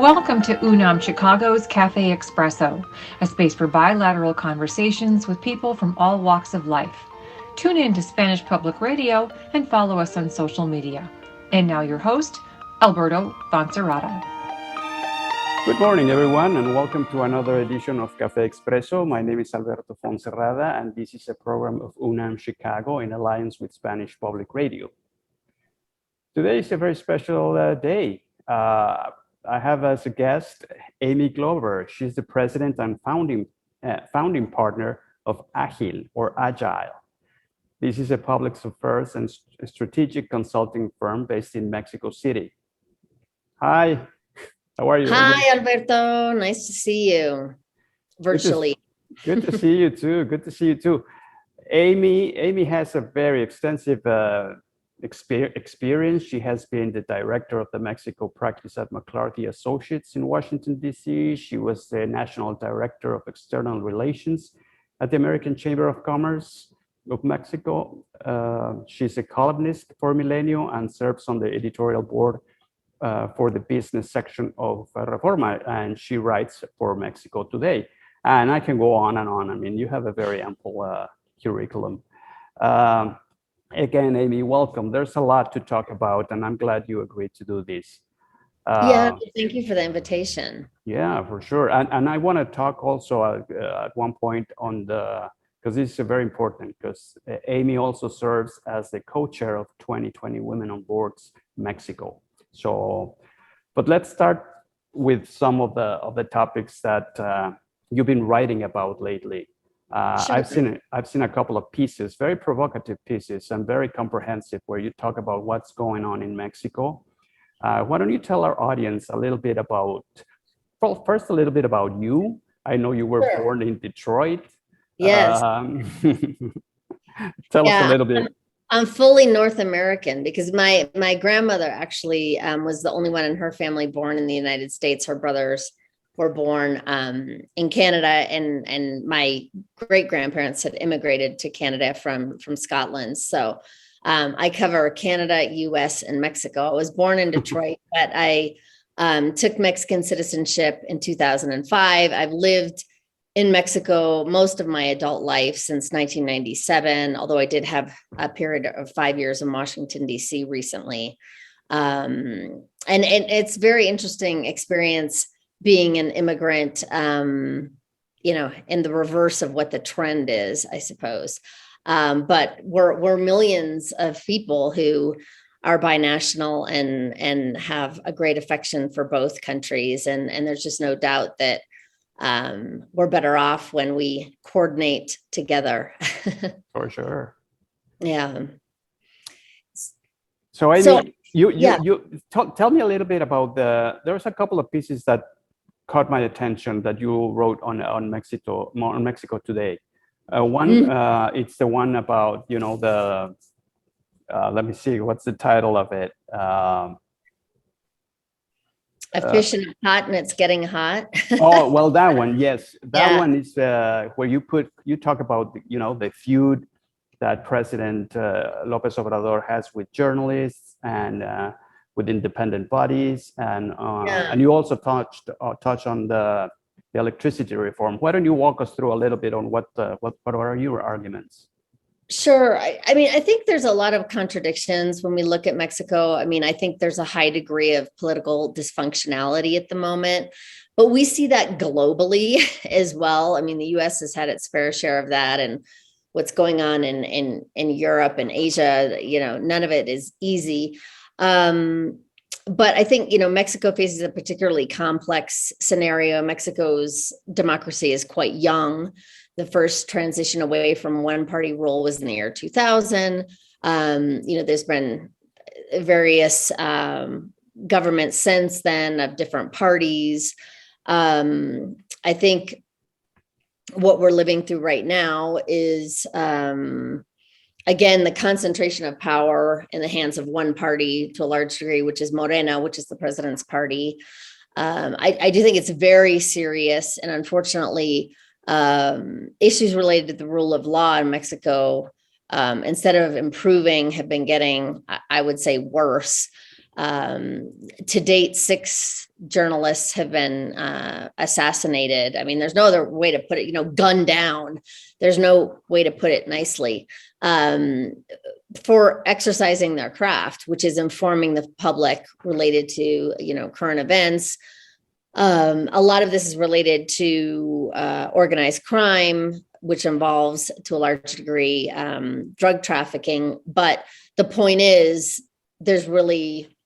Welcome to UNAM Chicago's CAFÉ EXPRESSO, a space for bilateral conversations with people from all walks of life. Tune in to Spanish Public Radio and follow us on social media. And now your host, Alberto Foncerrada. Good morning, everyone, and welcome to another edition of Café Expresso. My name is Alberto Foncerrada, and this is a program of UNAM Chicago in alliance with Spanish Public Radio. Today is a very special day. I have as a guest Amy Glover. She's the president and founding partner of Agil, or Agile. This is a public affairs and strategic consulting firm based in Mexico City. Hi. How are you? Hi, Alberto. Nice to see you virtually. Good to see you too. Good to see you too. Amy has a very extensive experience. She has been the director of the Mexico practice at McClarty Associates in Washington, D.C. She was the national director of external relations at the American Chamber of Commerce of Mexico. She's a columnist for Milenio and serves on the editorial board for the business section of Reforma, and she writes for Mexico Today. And I can go on and on. I mean, you have a very ample curriculum. Again, Amy, welcome. There's a lot to talk about, and I'm glad you agreed to do this. Yeah, thank you for the invitation. Yeah, for sure. And I want to talk also at one point on because this is very important, because Amy also serves as the co-chair of 2020 Women on Boards Mexico. So, but let's start with some of the topics that you've been writing about lately. Sure. I've seen a couple of pieces, very provocative pieces and very comprehensive, where you talk about what's going on in Mexico. Why don't you tell our audience a little bit about, well, first a little bit about you. I know you were born in Detroit. Yes. Tell us a little bit. I'm fully North American because my grandmother actually was the only one in her family born in the United States. Her brothers were born in Canada, and my great grandparents had immigrated to Canada from Scotland. So I cover Canada, US, and Mexico. I was born in Detroit, but I took Mexican citizenship in 2005. I've lived in Mexico most of my adult life since 1997, although I did have a period of 5 years in Washington, D.C. recently. And it's very interesting experience being an immigrant, in the reverse of what the trend is, I suppose. But we're millions of people who are binational and have a great affection for both countries. And there's just no doubt that we're better off when we coordinate together. For sure. Yeah. So Amy, you tell me a little bit about there's a couple of pieces that caught my attention that you wrote on Mexico Today. One, it's the one about, let me see, what's the title of it? A fish in a pot and it's getting hot. Oh, well, that one, yes. That one is where you talk about, the feud that President Lopez Obrador has with journalists and with independent bodies. And you also touch on the electricity reform. Why don't you walk us through a little bit on what are your arguments? Sure. I mean, I think there's a lot of contradictions when we look at Mexico. I mean, I think there's a high degree of political dysfunctionality at the moment, but we see that globally as well. I mean, the U.S. has had its fair share of that, and what's going on in Europe and Asia, none of it is easy. But I think, Mexico faces a particularly complex scenario. Mexico's democracy is quite young. The first transition away from one-party rule was in the year 2000. There's been various governments since then of different parties. I think what we're living through right now is, again, the concentration of power in the hands of one party to a large degree, which is Morena, which is the president's party. I do think it's very serious, and unfortunately, issues related to the rule of law in Mexico, instead of improving, have been getting, I would say, worse. To date, 6 journalists have been assassinated. I mean, there's no other way to put it, gunned down. There's no way to put it nicely, for exercising their craft, which is informing the public related to, current events. A lot of this is related to organized crime, which involves, to a large degree, drug trafficking. But the point is, there's really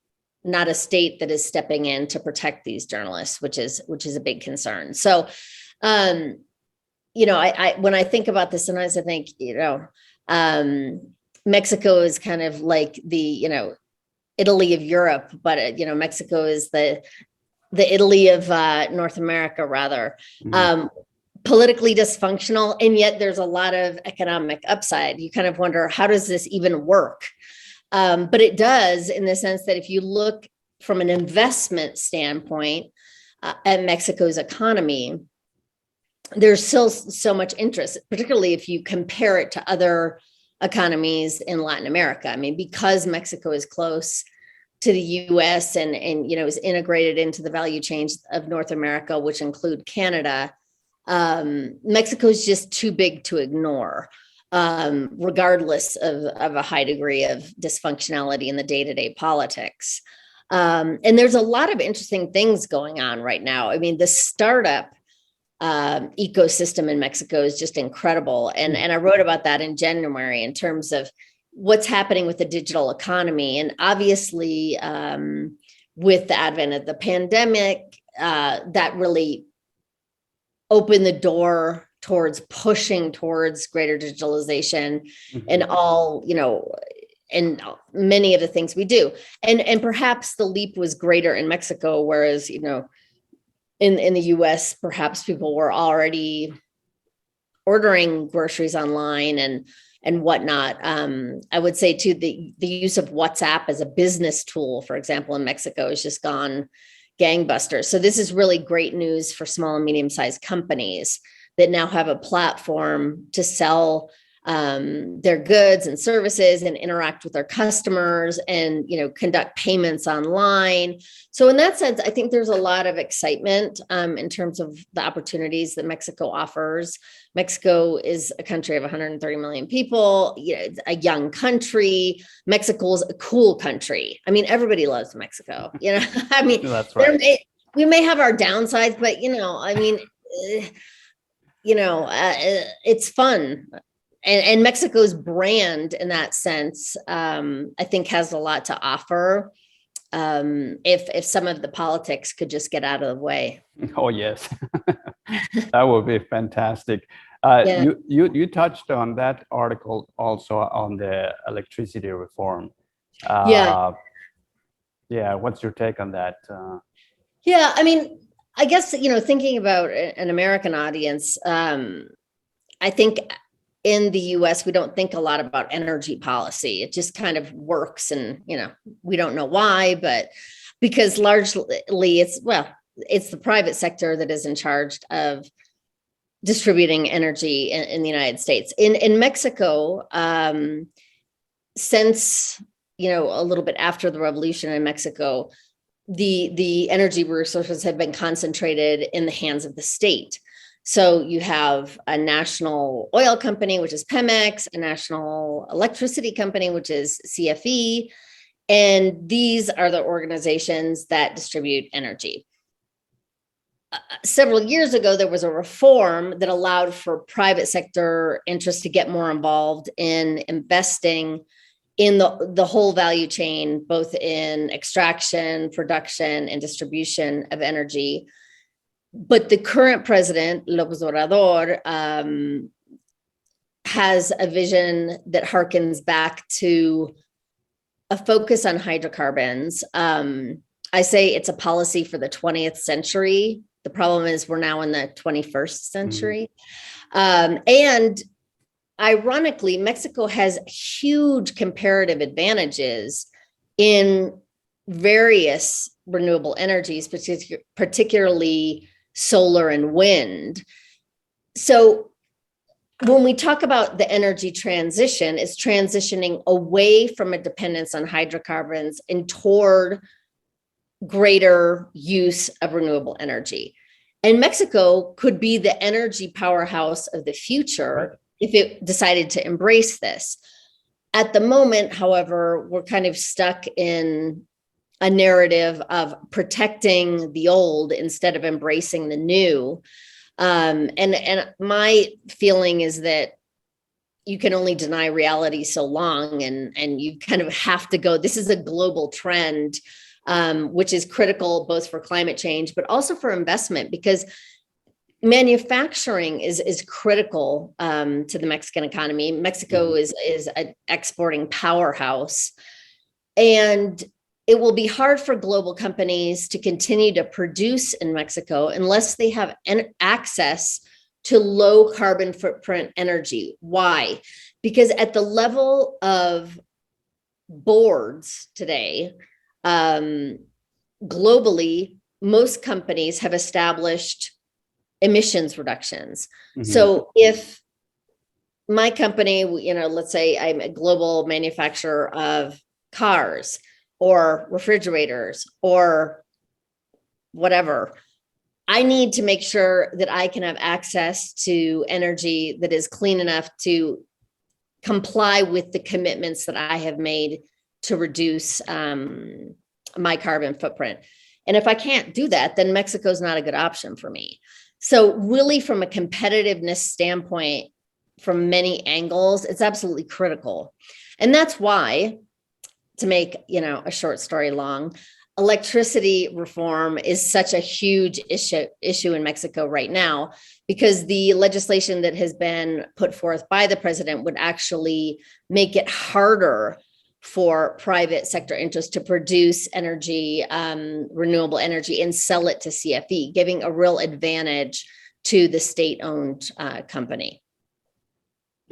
not a state that is stepping in to protect these journalists, which is a big concern. So, I when I think about this, sometimes I think, Mexico is kind of like the, Italy of Europe, but Mexico is the Italy of North America, rather. Politically dysfunctional, and yet there's a lot of economic upside. You kind of wonder, how does this even work? But it does, in the sense that if you look from an investment standpoint at Mexico's economy, there's still so much interest, particularly if you compare it to other economies in Latin America. I mean, because Mexico is close to the US and is integrated into the value chains of North America, which include Canada, Mexico is just too big to ignore, regardless of a high degree of dysfunctionality in the day-to-day politics. And there's a lot of interesting things going on right now. I mean, the startup ecosystem in Mexico is just incredible. And I wrote about that in January in terms of what's happening with the digital economy. And obviously, with the advent of the pandemic, that really opened the door towards pushing towards greater digitalization and all, and many of the things we do. And perhaps the leap was greater in Mexico, whereas, in the US, perhaps people were already ordering groceries online and whatnot. I would say too, the use of WhatsApp as a business tool, for example, in Mexico has just gone gangbusters. So this is really great news for small and medium-sized companies that now have a platform to sell their goods and services and interact with their customers and, conduct payments online. So in that sense, I think there's a lot of excitement in terms of the opportunities that Mexico offers. Mexico is a country of 130 million people, it's a young country. Mexico is a cool country. I mean, everybody loves Mexico, I mean, that's right. We may have our downsides, but, it's fun. And Mexico's brand in that sense, I think has a lot to offer. If some of the politics could just get out of the way. Oh, yes. That would be fantastic. You touched on that article also on the electricity reform. What's your take on that? I mean, I guess, thinking about an American audience, I think in the US, we don't think a lot about energy policy. It just kind of works. And, we don't know why, but because largely it's the private sector that is in charge of distributing energy in the United States. In Mexico, since, a little bit after the revolution in Mexico, the energy resources have been concentrated in the hands of the state. So you have a national oil company, which is Pemex, a national electricity company, which is CFE, and these are the organizations that distribute energy. Several years ago, there was a reform that allowed for private sector interests to get more involved in investing in the whole value chain, both in extraction, production, and distribution of energy. But the current president, López Obrador, has a vision that harkens back to a focus on hydrocarbons. I say it's a policy for the 20th century. The problem is we're now in the 21st century. And ironically, Mexico has huge comparative advantages in various renewable energies, particularly solar and wind. So when we talk about the energy transition, it's transitioning away from a dependence on hydrocarbons and toward greater use of renewable energy. And Mexico could be the energy powerhouse of the future if it decided to embrace this. At the moment, however, we're kind of stuck in a narrative of protecting the old instead of embracing the new. And my feeling is that you can only deny reality so long, and you kind of have to go. This is a global trend, which is critical both for climate change, but also for investment, because manufacturing is critical to the Mexican economy. Mexico is an exporting powerhouse, and it will be hard for global companies to continue to produce in Mexico unless they have access to low carbon footprint energy. Why? Because at the level of boards today, globally, most companies have established emissions reductions. So if my company, let's say I'm a global manufacturer of cars or refrigerators or whatever, I need to make sure that I can have access to energy that is clean enough to comply with the commitments that I have made to reduce my carbon footprint. And if I can't do that, then Mexico's not a good option for me. So really, from a competitiveness standpoint, from many angles, it's absolutely critical. And that's why, to make a short story long, electricity reform is such a huge issue in Mexico right now, because the legislation that has been put forth by the president would actually make it harder for private sector interests to produce energy, renewable energy, and sell it to CFE, giving a real advantage to the state-owned company.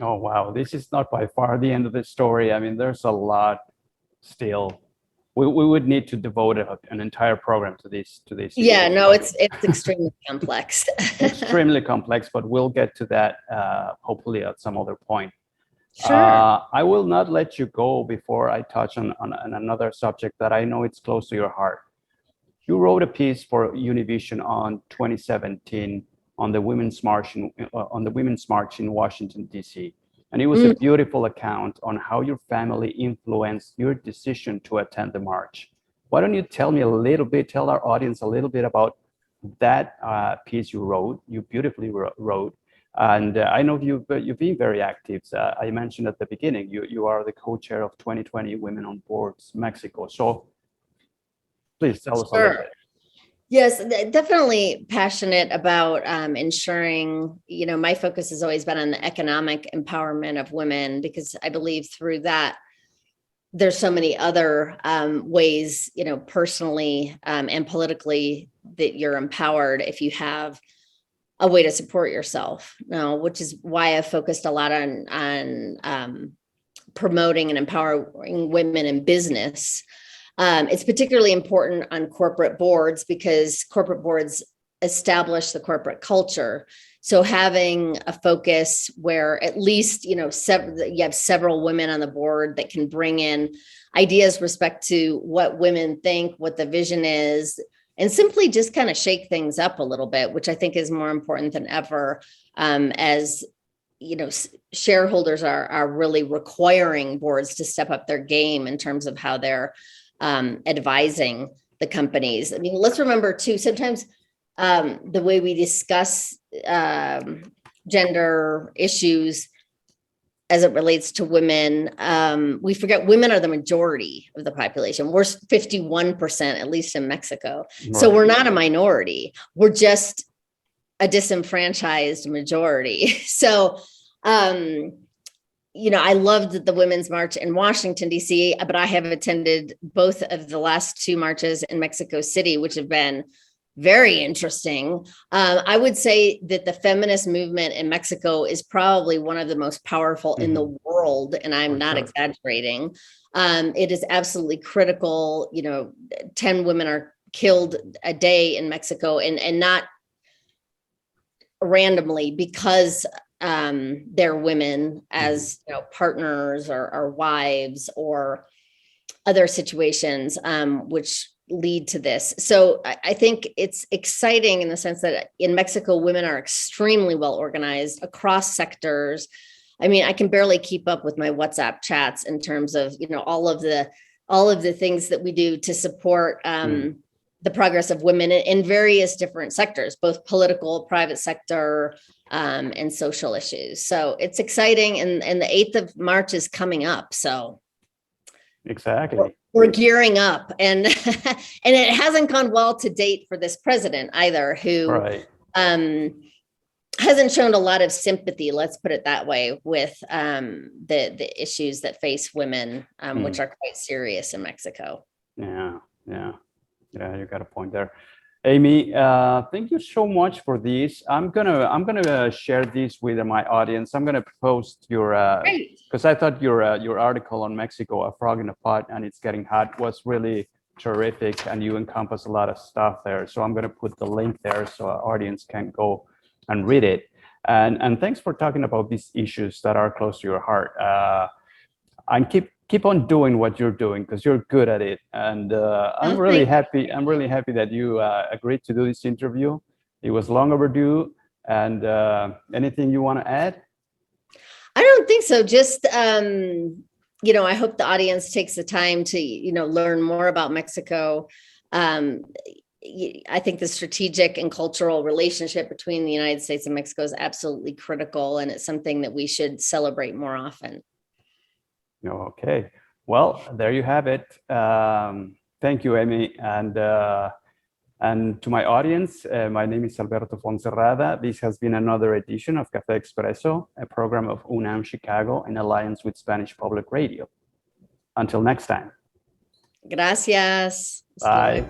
Oh, wow. This is not by far the end of the story. I mean, there's a lot still. We would need to devote an entire program to this. Yeah, no, it's extremely complex. Extremely complex, but we'll get to that hopefully at some other point. Sure. I will not let you go before I touch on another subject that I know it's close to your heart. You wrote a piece for Univision on 2017 on the Women's March in Washington, D.C. And it was a beautiful account on how your family influenced your decision to attend the march. Why don't you tell our audience a little bit about that piece you beautifully wrote. And I know you've been very active. I mentioned at the beginning, you are the co-chair of 2020 Women on Boards Mexico. So please tell us a little bit. Yes, definitely passionate about ensuring, my focus has always been on the economic empowerment of women, because I believe through that, there's so many other ways, personally and politically, that you're empowered if you have a way to support yourself. Now, which is why I focused a lot on promoting and empowering women in business. It's particularly important on corporate boards, because corporate boards establish the corporate culture. So having a focus where at least, you have several women on the board that can bring in ideas respect to what women think, what the vision is, and simply just kind of shake things up a little bit, which I think is more important than ever, as shareholders are really requiring boards to step up their game in terms of how they're advising the companies. I mean, let's remember too, sometimes the way we discuss gender issues as it relates to women, we forget women are the majority of the population. We're 51%, at least in Mexico. Right. So we're not a minority. We're just a disenfranchised majority. So, I loved the Women's March in Washington, D.C., but I have attended both of the last two marches in Mexico City, which have been very interesting. I would say that the feminist movement in Mexico is probably one of the most powerful in the world, and I'm not exaggerating. It is absolutely critical. 10 women are killed a day in Mexico, and not randomly, because they're women, as partners or wives or other situations, which lead to this. So I think it's exciting in the sense that in Mexico, women are extremely well organized across sectors. I mean, I can barely keep up with my WhatsApp chats in terms of, you know, all of the things that we do to support the progress of women in various different sectors, both political, private sector, and social issues. So it's exciting. And the 8th of March is coming up. So exactly. We're gearing up, and and it hasn't gone well to date for this president either, who Right. Hasn't shown a lot of sympathy, let's put it that way, with the issues that face women, which are quite serious in Mexico. Yeah, you got a point there. Amy, thank you so much for this. I'm gonna share this with my audience. I'm gonna post your because I thought your article on Mexico, A Frog in a Pot and It's Getting Hot, was really terrific, and you encompass a lot of stuff there. So I'm gonna put the link there so our audience can go and read it. And thanks for talking about these issues that are close to your heart. And keep on doing what you're doing, because you're good at it. And I'm really happy that you agreed to do this interview. It was long overdue. And anything you want to add? I don't think so. Just, you know, I hope the audience takes the time to, you know, learn more about Mexico. I think the strategic and cultural relationship between the United States and Mexico is absolutely critical, and it's something that we should celebrate more often. Okay, well, there you have it. Thank you, Amy. And to my audience, my name is Alberto Foncerrada. This has been another edition of Café Expresso, a program of UNAM Chicago in alliance with Spanish Public Radio. Until next time. Gracias. Bye.